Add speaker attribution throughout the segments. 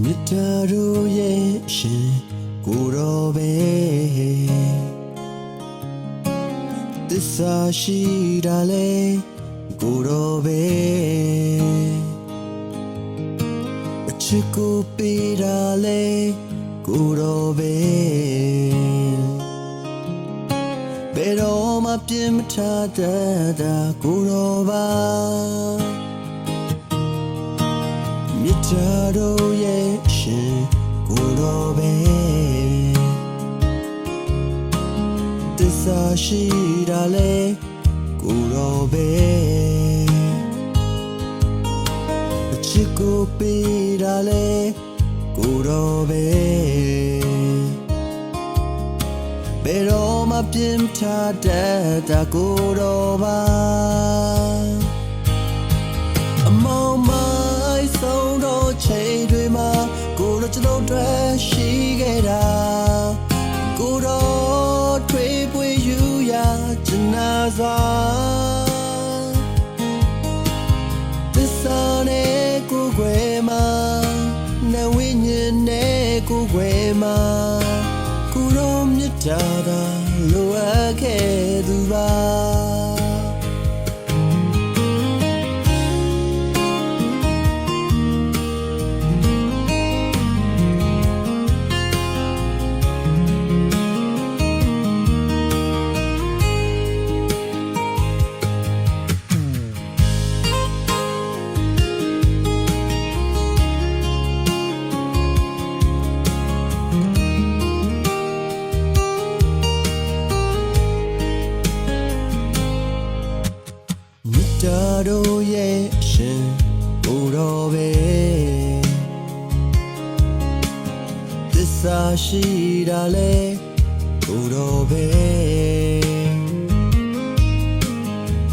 Speaker 1: မြတ်တာတို့ရဲ့ရှင်ကိုတော်ပဲသစ္စာရှိတာလေကိုတော်ပဲအချစ်ကိုပေးတာလေကိုတော်ပဲဘယ်တော့မှပြင်မထားတတ်တာကိုတော်ပါမြတ်တာတို့ရဲ့ရှင်ကိုတော်ပဲသစ္စာရှိတာလေကိုတော်ပဲအချစ်ကိုပေးတာလေကိုတော်ပဲဘယ်တော့မှပြင်ထားတတ်တာကိုတော်ပါအမောင်မိုင်းဆုံးတော့ချိန်တွေမှာကိုတော်ကျွန်တော်တွေ့ရှိခဲ့တာကိုတော်ထွေးပွေယူရာကျနာစွာသစ္စာနဲ့ကိုယ်ွယ်မှာနဝိညာဉ်နဲ့ကိုယ်ွယ်မှာကိုတော်မြတ်တာသာလိုအပ်ခဲ့သူပါတာတို့ရဲ့ရှင်ကိုတော်ပဲသစ္စာရှိတာလေကိုတော်ပဲ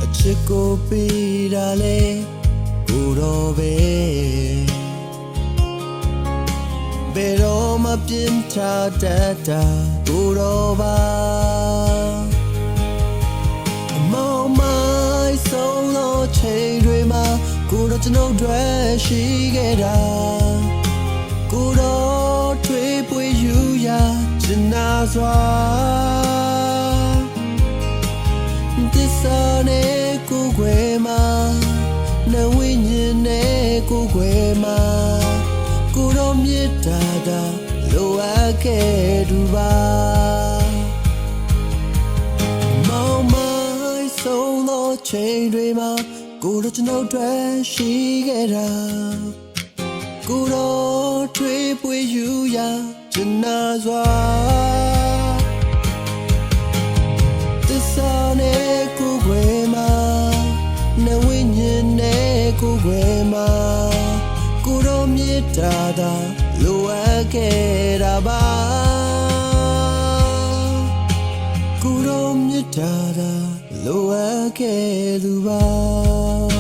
Speaker 1: အချစ်ကိုပေးတာလေကိုတော်ပဲဘယ်တော့မှပြင်ထားတတ်တာကိုတော်ပါဆုံးသောချိန်တွေမှာကိုတော်ကျွန်တော်တွေ့ရှိခဲ့တာကိုတော်ထွေးပွေယူရာကျနာစွာသစ္စာနဲ့ကိုယ်ွယ်မှာနဝိညာဉ်နဲ့ကိုယ်ွယ်မှာကိုတော်မြတ်တာသာလိုအပ်ခဲ့သူပါချိန်တွေမှာကိုတော်ကျွန်တော်တွေ့ရှိခဲ့တာကိုတော်ထွေးပွေယူရာကျနာစွာသစ္စာနဲ့ကိုယ်ွယ်မှာနဝိညာဉ်နဲ့ကိုယ်ွယ်မှာကိုတော်မြတ်တာသာလိုအပ်ခဲ့တာပါကိုတော်မြတ်တာသာလိုအပ်ခဲ့သူပါ